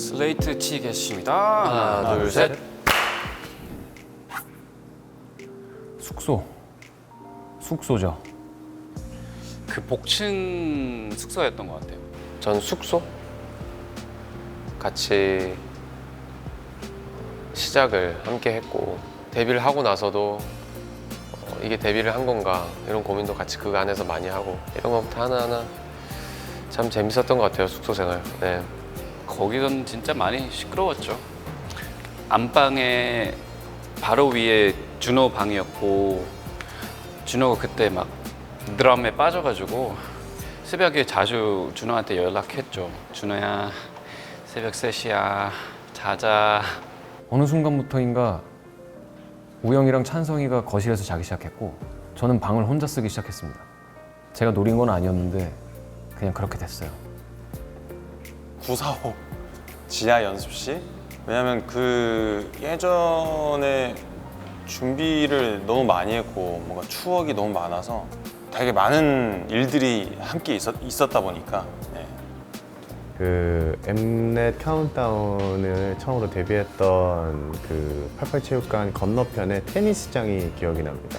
슬레이트 치겠습니다. 하나, 둘, 셋. 숙소죠. 그 복층 숙소였던 것 같아요. 전 숙소 같이 시작을 함께 했고 데뷔를 하고 나서도 이게 데뷔를 한 건가 이런 고민도 같이 그 안에서 많이 하고 이런 것부터 하나하나 참 재밌었던 것 같아요. 숙소 생활. 네. 거기선 진짜 많이 시끄러웠죠. 안방에 바로 위에 준호 방이었고 준호가 그때 막 드럼에 빠져가지고 새벽에 자주 준호한테 연락했죠. 준호야 새벽 3시야 자자. 어느 순간부터인가 우영이랑 찬성이가 거실에서 자기 시작했고 저는 방을 혼자 쓰기 시작했습니다. 제가 노린 건 아니었는데 그냥 그렇게 됐어요. 945 지하 연습실? 왜냐면 그 예전에 준비를 너무 많이 했고 뭔가 추억이 너무 많아서 되게 많은 일들이 함께 있었다 보니까 네. 그 엠넷 카운트다운을 처음으로 데뷔했던 그 88체육관 건너편에 테니스장이 기억이 납니다.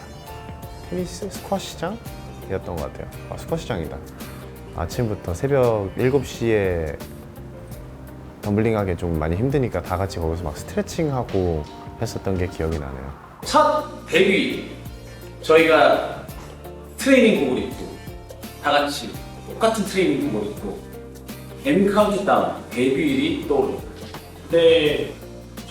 테니스 스쿼시장이었던 것 같아요. 아, 스쿼시장이다. 아침부터 새벽 7시에 덤블링하기 좀 많이 힘드니까 다 같이 거기서 막 스트레칭하고 했었던 게 기억이 나네요. 첫 데뷔 저희가 트레이닝복을 입고 다 같이 똑같은 트레이닝복을 입고 M 카운트다운 데뷔일이 떠오릅니다. 그때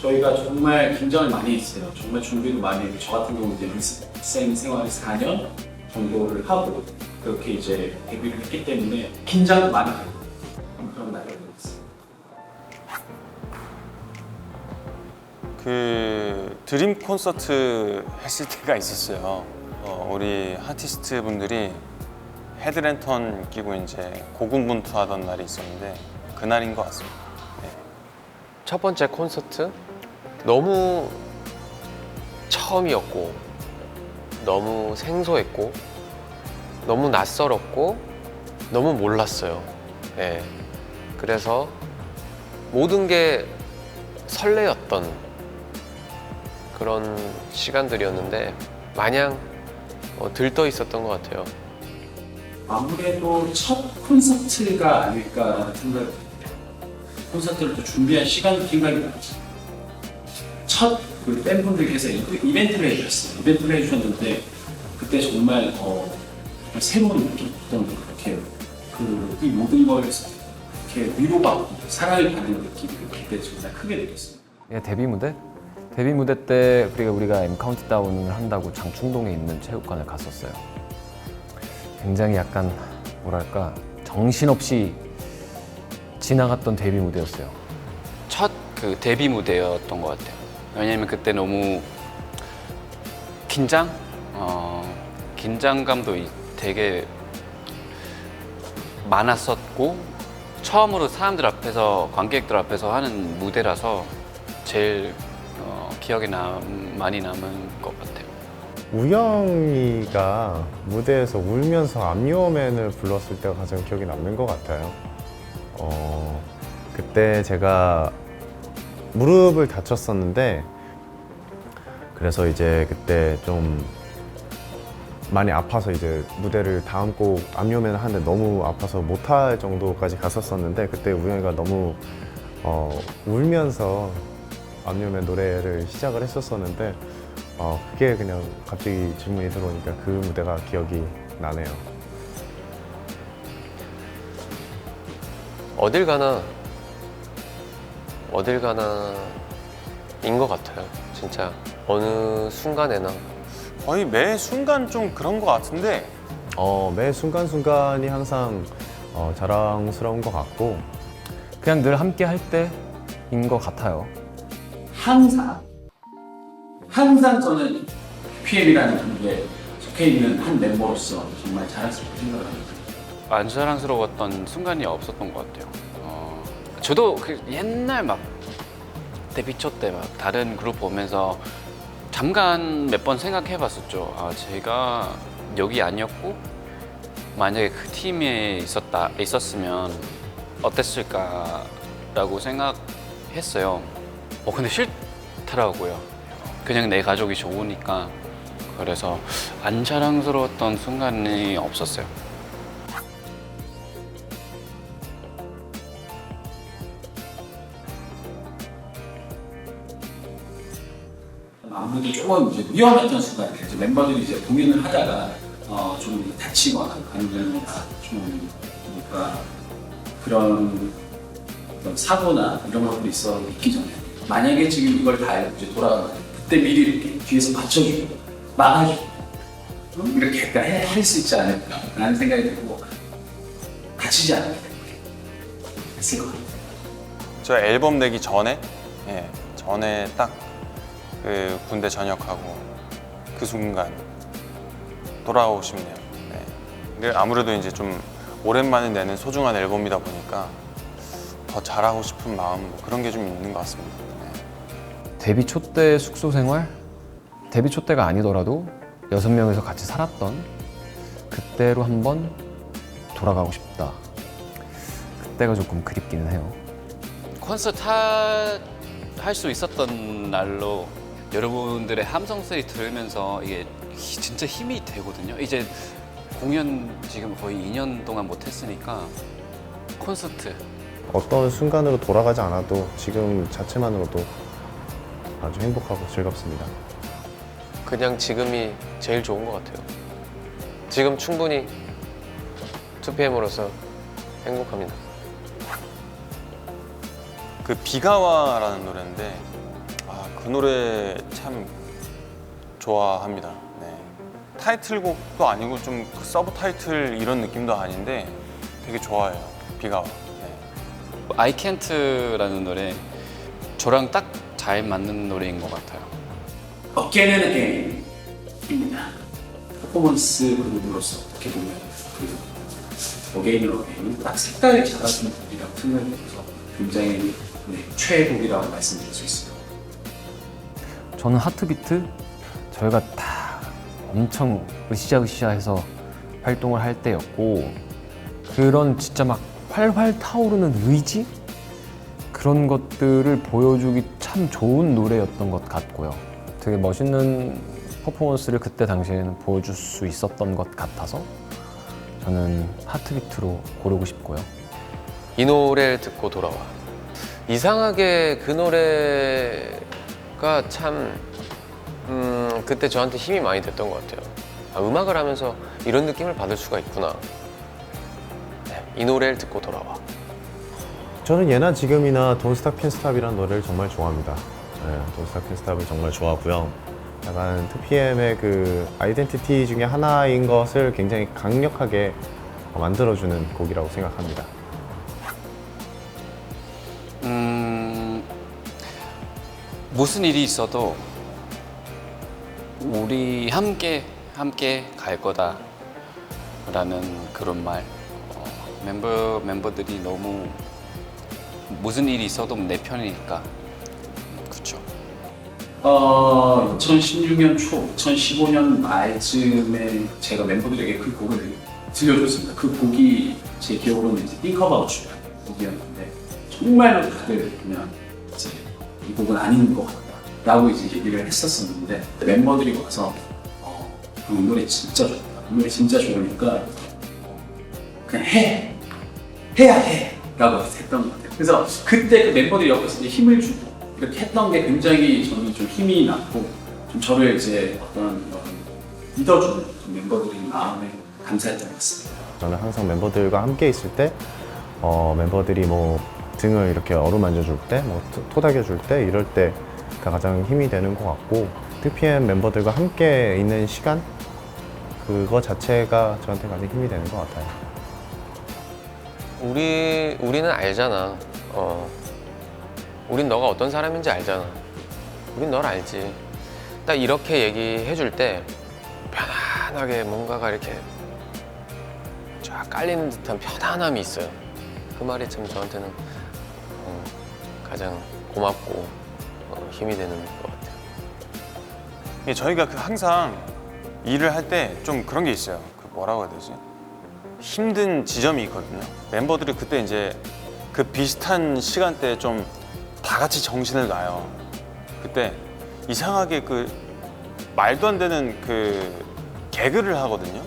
저희가 정말 긴장을 많이 했어요. 정말 준비도 많이 했고 저 같은 경우는 이제 연습생 생활을 4년 정도를 하고 그렇게 이제 데뷔를 했기 때문에 긴장도 많이 하고 그런 날이었어요. 그 드림 콘서트 했을 때가 있었어요. 우리 아티스트 분들이 헤드랜턴 끼고 이제 고군분투하던 날이 있었는데 그날인 것 같습니다. 네. 첫 번째 콘서트 너무 처음이었고 너무 생소했고 너무 낯설었고 너무 몰랐어요. 네. 그래서 모든 게 설레였던 그런 시간들이었는데 마냥 들떠 있었던 것 같아요. 아무래도 첫 콘서트가 아닐까라는 생각이 듭니다. 콘서트를 또 준비한 시간도 생각이 나죠. 첫 우리 팬분들께서 이벤트를 해주셨어요. 이벤트를 해주셨는데 그때 정말 새로운 느낌이었던 그렇게 이 모든 걸 이렇게 위로받고 사랑을 받는 느낌을 그때 정말 크게 느꼈어요. 예, 데뷔 무대? 데뷔 무대 때 우리가 M 카운트다운을 한다고 장충동에 있는 체육관을 갔었어요. 굉장히 약간 뭐랄까 정신없이 지나갔던 데뷔 무대였어요. 첫 그 데뷔 무대였던 것 같아요. 왜냐면 그때 너무 긴장감도 되게 많았었고 처음으로 사람들 앞에서 관객들 앞에서 하는 무대라서 제일 기억에 많이 남은 것 같아요. 우영이가 무대에서 울면서 I'm Your Man을 불렀을 때가 가장 기억에 남는 것 같아요. 그때 제가 무릎을 다쳤었는데 그래서 이제 그때 좀 많이 아파서 이제 무대를 다음 곡 I'm Your Man을 하는데 너무 아파서 못할 정도까지 갔었었는데 그때 우영이가 너무 울면서 I'm Your Man 노래를 시작을 했었었는데 그게 그냥 갑자기 질문이 들어오니까 그 무대가 기억이 나네요. 어딜 가나 인 것 같아요. 진짜 어느 순간에나 거의 매 순간 좀 그런 것 같은데 매 순간순간이 항상 자랑스러운 것 같고 그냥 늘 함께 할 때인 것 같아요. 항상 저는 PM이라는 그룹에 속해 있는 한 멤버로서 정말 자랑스럽게 생각합니다. 안 자랑스러웠던 순간이 없었던 것 같아요. 저도 그 옛날 막 데뷔 초 때 막 다른 그룹 보면서 잠깐 몇 번 생각해봤었죠. 아, 제가 여기 아니었고 만약에 그 팀에 있었으면 어땠을까라고 생각을 했어요. 근데 싫더라고요. 그냥 내 가족이 좋으니까. 그래서 안 자랑스러웠던 순간이 없었어요. 아무래도 조금 이제 위험했던 순간이에요. 이제 멤버들이 이제 공연을 하다가 좀 다치거나 아니면 좀 뭔가 그런 어떤 사고나 이런 것들이 있기 전에 만약에 지금 이걸 다 알고 이제 돌아가면 그때 미리 이렇게 뒤에서 받쳐주고 막아주고 이렇게 약간 할 수 있지 않을까라는 생각이 들고 다치지 않을까 했을 것 같아요. 저 앨범 내기 전에 전에 딱 그 군대 전역하고 그 순간 돌아오고 싶네요. 네. 근데 아무래도 이제 좀 오랜만에 내는 소중한 앨범이다 보니까 더 잘하고 싶은 마음 뭐 그런 게 좀 있는 것 같습니다. 네. 데뷔 초 때 숙소 생활? 데뷔 초 때가 아니더라도 6명이서 같이 살았던 그때로 한번 돌아가고 싶다. 그때가 조금 그립기는 해요. 콘서트 할 수 있었던 날로 여러분들의 함성 소리 들으면서 이게 진짜 힘이 되거든요. 이제 공연 지금 거의 2년 동안 못 했으니까 콘서트 어떤 순간으로 돌아가지 않아도 지금 자체만으로도 아주 행복하고 즐겁습니다. 그냥 지금이 제일 좋은 것 같아요. 지금 충분히 2PM으로서 행복합니다. 그 비가 와라는 노래인데 그 노래 참 좋아합니다. 네. 타이틀곡도 아니고 좀 서브 타이틀 이런 느낌도 아닌데 되게 좋아해요. 비가 와. 네. I Can't라는 노래 저랑 딱 잘 맞는 노래인 것 같아요. 어게인은 어게인입니다. 퍼포먼스 그룹으로서 어떻게 보면 그 어게인은 어게인은 딱 색깔이 작아지는 곡이라고 생각해서 굉장히 최애곡이라고 말씀드릴 수 있어요. 저는 하트비트 저희가 다 엄청 으쌰으쌰해서 활동을 할 때였고 그런 진짜 막 활활 타오르는 의지? 그런 것들을 보여주기 참 좋은 노래였던 것 같고요. 되게 멋있는 퍼포먼스를 그때 당시에는 보여줄 수 있었던 것 같아서 저는 하트비트로 고르고 싶고요. 이 노래를 듣고 돌아와. 이상하게 그 노래가 참 그때 저한테 힘이 많이 됐던 것 같아요. 음악을 하면서 이런 느낌을 받을 수가 있구나. 네, 이 노래를 듣고 돌아와. 저는 예나 지금이나 Don't Stop Can't Stop이라는 노래를 정말 좋아합니다. 네, Don't Stop Can't Stop을 정말 좋아하고요. 약간 2PM의 그 아이덴티티 중에 하나인 것을 굉장히 강력하게 만들어주는 곡이라고 생각합니다. 무슨 일이 있어도 우리 함께 갈 거다라는 그런 말. 멤버들이 너무 무슨 일이 있어도 내 편이니까. 그렇죠. 2016년 초, 2015년 말쯤에 제가 멤버들에게 그 곡을 들려줬습니다. 그 곡이 제 기억으로는 이제 Think About You 곡이었는데 정말로 다들 그냥 이제 이 곡은 아닌 것 같다라고 이제 얘기를 했었었는데 멤버들이 와서 이 노래 진짜 좋다. 이 노래 진짜 좋으니까 그냥 해야 해 라고 했던 것 같아요. 그래서 그때 그 멤버들이 옆에서 이제 힘을 주고 이렇게 했던 게 굉장히 저는 좀 힘이 났고 좀 저를 이제 어떤 믿어주는 멤버들의 마음에 감사했던 것 같습니다. 저는 항상 멤버들과 함께 있을 때 멤버들이 뭐 등을 이렇게 어루만져 줄 때, 뭐 토닥여 줄 때 이럴 때가 가장 힘이 되는 것 같고 2PM 멤버들과 함께 있는 시간 그거 자체가 저한테 가장 힘이 되는 것 같아요. 우리는 알잖아. 우린 너가 어떤 사람인지 알잖아. 우린 널 알지. 딱 이렇게 얘기해 줄 때 편안하게 뭔가가 이렇게 쫙 깔리는 듯한 편안함이 있어요. 그 말이 참 저한테는 가장 고맙고 힘이 되는 것 같아요. 이게 저희가 그 항상 일을 할 때 좀 그런 게 있어요. 그 뭐라고 해야 되지? 힘든 지점이 있거든요. 멤버들이 그때 이제 그 비슷한 시간대에 좀 다 같이 정신을 놔요. 그때 이상하게 그 말도 안 되는 그 개그를 하거든요.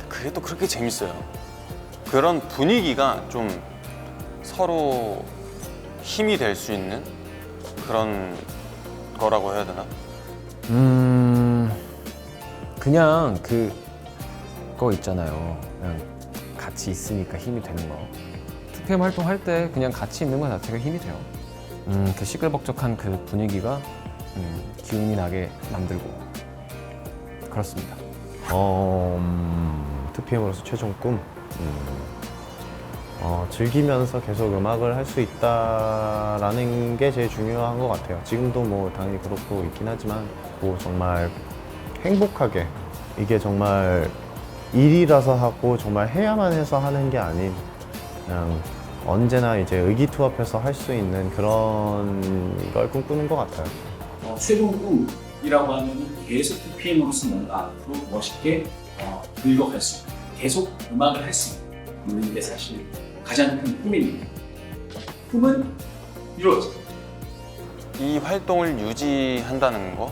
그게 또 그렇게 재밌어요. 그런 분위기가 좀 서로 힘이 될 수 있는 그런 거라고 해야 되나? 그냥 그거 있잖아요. 그냥 같이 있으니까 힘이 되는 거. 2PM 활동할 때 그냥 같이 있는 것 자체가 힘이 돼요. 그 시끌벅적한 그 분위기가 기운이 나게 만들고 그렇습니다. 2PM으로서 최종 꿈. 즐기면서 계속 음악을 할 수 있다라는 게 제일 중요한 것 같아요. 지금도 뭐 당연히 그렇고 있긴 하지만 뭐 정말 행복하게 이게 정말 일이라서 하고 정말 해야만 해서 하는 게 아닌 그냥 언제나 이제 의기투합해서 할 수 있는 그런 걸 꿈꾸는 것 같아요. 최종 꿈이라고 하면 계속 2PM으로서 뭔가 앞으로 멋있게 늙어갈 수 있는, 계속 음악을 할 수 있는 게 사실 가장 큰 꿈입니다. 꿈은 이루어져. 이 활동을 유지한다는 거,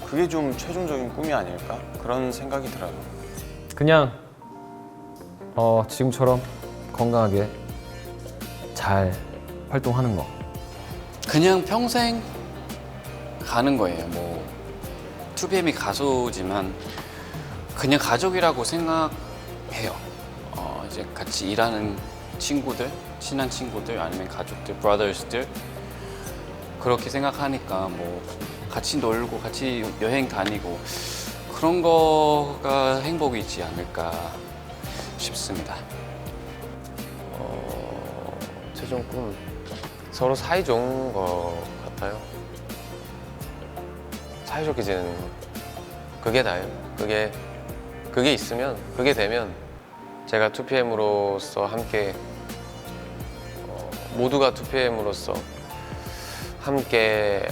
그게 좀 최종적인 꿈이 아닐까? 그런 생각이 들어요. 그냥 지금처럼 건강하게 잘 활동하는 거. 그냥 평생 가는 거예요. 뭐 2PM이 가수지만 그냥 가족이라고 생각해요. 이제 같이 일하는 친구들, 친한 친구들 아니면 가족들, 브라더스들 그렇게 생각하니까 뭐 같이 놀고 같이 여행 다니고 그런 거가 행복이지 않을까 싶습니다. 최종 꿈 서로 사이 좋은 것 같아요. 사이좋게 지내는 거 그게 다예요. 그게 있으면 그게 되면 제가 2PM으로서 함께 모두가 2PM으로서 함께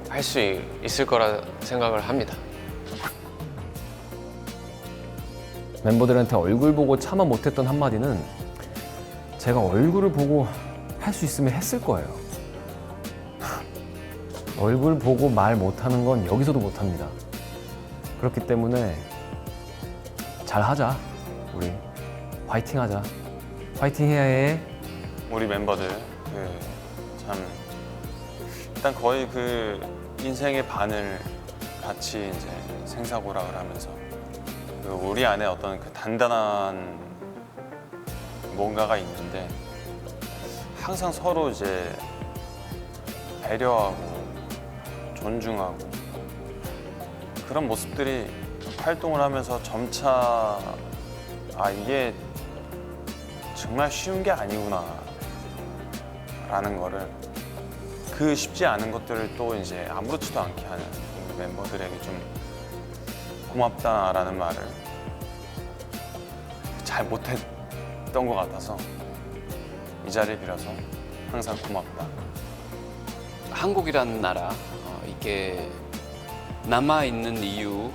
할 수 있을 거라 생각을 합니다. 멤버들한테 얼굴 보고 참아 못했던 한마디는 제가 얼굴을 보고 할 수 있으면 했을 거예요. 얼굴 보고 말 못하는 건 여기서도 못합니다. 그렇기 때문에 잘하자. 우리 화이팅 하자. 화이팅 해야 해. 우리 멤버들 참 일단 거의 그 인생의 반을 같이 이제 생사고락을 하면서 그 우리 안에 어떤 그 단단한 뭔가가 있는데 항상 서로 이제 배려하고 존중하고 그런 모습들이 활동을 하면서 점차 이게 정말 쉬운 게 아니구나 라는 거를 그 쉽지 않은 것들을 또 이제 아무렇지도 않게 하는 우리 멤버들에게 좀 고맙다라는 말을 잘 못했던 것 같아서 이 자리를 빌어서 항상 고맙다. 한국이라는 나라 이게 남아 있는 이유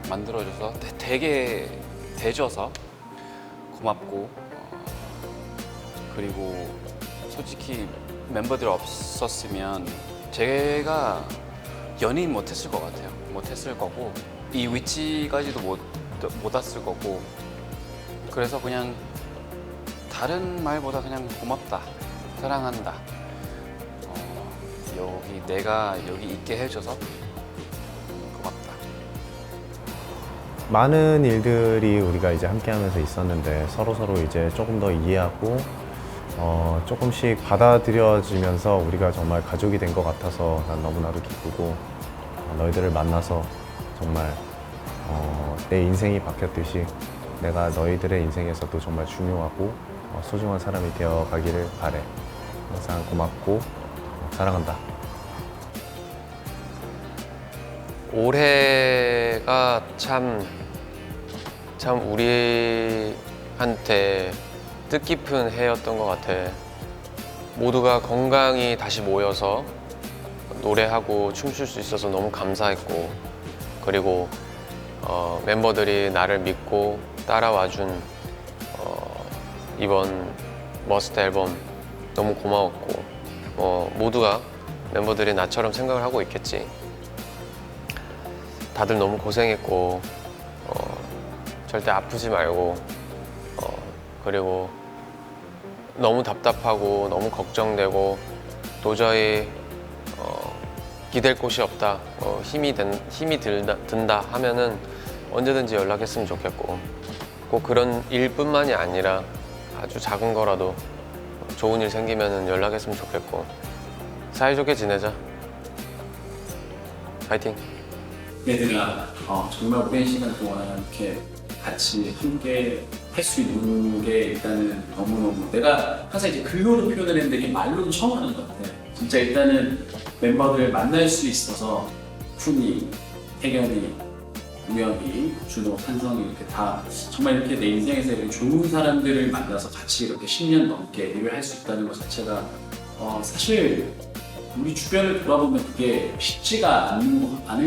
만들어줘서 되게 대줘서 고맙고 그리고 솔직히 멤버들 없었으면 제가 연예인 못했을 것 같아요. 못했을 거고 이 위치까지도 못 왔을 거고 그래서 그냥 다른 말보다 그냥 고맙다, 사랑한다. 내가 여기 있게 해줘서 고맙다. 많은 일들이 우리가 이제 함께하면서 있었는데 서로 이제 조금 더 이해하고 조금씩 받아들여지면서 우리가 정말 가족이 된 것 같아서 난 너무나도 기쁘고 너희들을 만나서 정말 내 인생이 바뀌었듯이 내가 너희들의 인생에서도 정말 중요하고 소중한 사람이 되어가기를 바래. 항상 고맙고 사랑한다. 올해가 참 우리한테 뜻깊은 해였던 것 같아. 모두가 건강히 다시 모여서 노래하고 춤출 수 있어서 너무 감사했고 그리고 멤버들이 나를 믿고 따라와준 이번 머스트 앨범 너무 고마웠고 모두가 멤버들이 나처럼 생각을 하고 있겠지. 다들 너무 고생했고 절대 아프지 말고 그리고 너무 답답하고 너무 걱정되고 도저히 기댈 곳이 없다, 힘이 든다 하면은 언제든지 연락했으면 좋겠고 꼭 그런 일뿐만이 아니라 아주 작은 거라도 좋은 일 생기면은 연락했으면 좋겠고 사이좋게 지내자. 파이팅. 얘들아 정말 오랜 시간 동안 이렇게 같이 함께 할 수 있는 게 일단은 너무너무 내가 항상 이제 글로도 표현을 했는데 이게 말로는 처음 하는 것 같아. 진짜 일단은 멤버들 만날 수 있어서 쿤이, 태견이, 우영이, 준호, 찬성이 이렇게 다 정말 이렇게 내 인생에서 이렇게 좋은 사람들을 만나서 같이 이렇게 10년 넘게 일을 할 수 있다는 것 자체가 사실 우리 주변을 돌아보면 그게 쉽지가 않은 것 같아.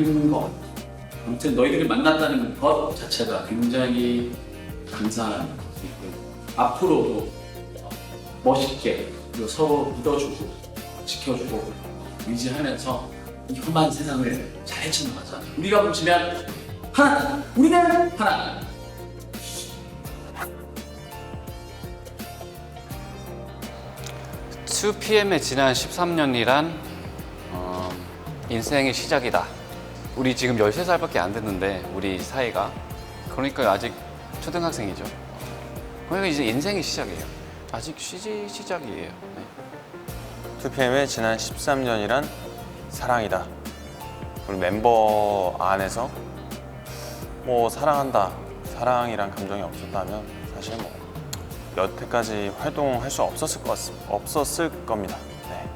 아무튼 너희들을 만났다는 것 자체가 굉장히 감사한 것이고 앞으로도 멋있게 그리고 서로 믿어주고 지켜주고 의지하면서 이 험한 세상을 잘 헤쳐나가자. 우리가 뭉치면 하나, 우리는 하나. (2PM의) 지난 13년이란 인생의 시작이다. 우리 지금 13살밖에 안 됐는데 우리 사이가 그러니까 아직 초등학생이죠. 그러니까 이제 인생의 시작이에요. 아직 시작이에요. 네. 2PM의 지난 13년이란 사랑이다. 우리 멤버 안에서 뭐 사랑한다, 사랑이란 감정이 없었다면 사실 뭐 여태까지 활동할 수 없었을 겁니다. 네.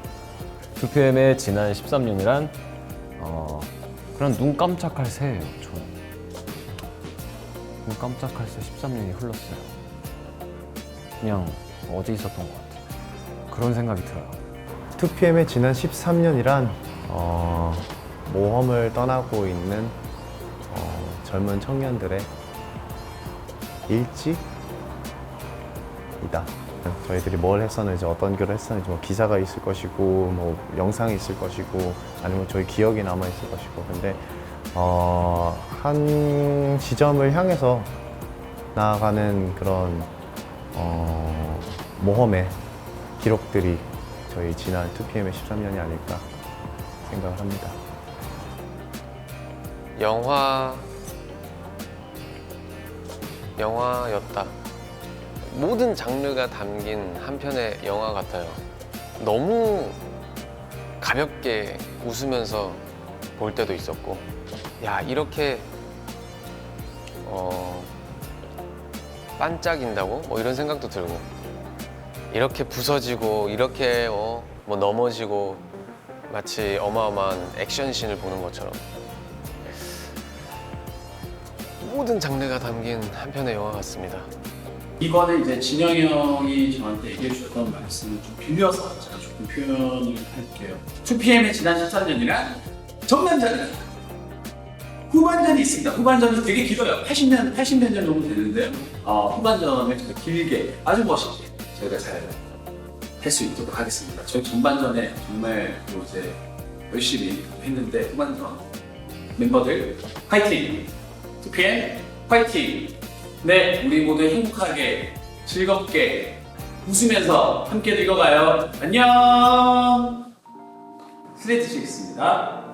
2PM의 지난 13년이란 그런 눈 깜짝할 새예요. 저는 눈 깜짝할 새 13년이 흘렀어요. 그냥 어디 있었던 것 같아요. 그런 생각이 들어요. 2PM의 지난 13년이란 모험을 떠나고 있는 젊은 청년들의 일지이다. 저희들이 뭘 했었는지, 어떤 글을 했었는지, 뭐 기사가 있을 것이고, 뭐 영상이 있을 것이고, 아니면 저희 기억이 남아 있을 것이고, 근데 한 지점을 향해서 나아가는 그런 모험의 기록들이 저희 지난 2PM의 13년이 아닐까 생각을 합니다. 영화였다. 모든 장르가 담긴 한 편의 영화 같아요. 너무 가볍게 웃으면서 볼 때도 있었고, 야, 이렇게 반짝인다고? 뭐 이런 생각도 들고, 이렇게 부서지고, 이렇게 뭐 넘어지고, 마치 어마어마한 액션씬을 보는 것처럼 모든 장르가 담긴 한 편의 영화 같습니다. 이거는 이제 진영이 형이 저한테 얘기해 주셨던 말씀을 좀 빌려서 제가 조금 표현을 할게요. 2PM의 지난 13년이란 전반전이다. 후반전이 있습니다. 후반전이 되게 길어요. 80년 전 정도 되는데요. 후반전을 제가 길게 아주 멋있게 저희가 잘 할 수 있도록 하겠습니다. 저희 전반전에 정말 또 이제 열심히 했는데 후반전 멤버들 파이팅! 2PM 파이팅! 네, 우리 모두 행복하게 즐겁게 웃으면서 함께 늙어가요. 안녕! 슬레이트 치겠습니다.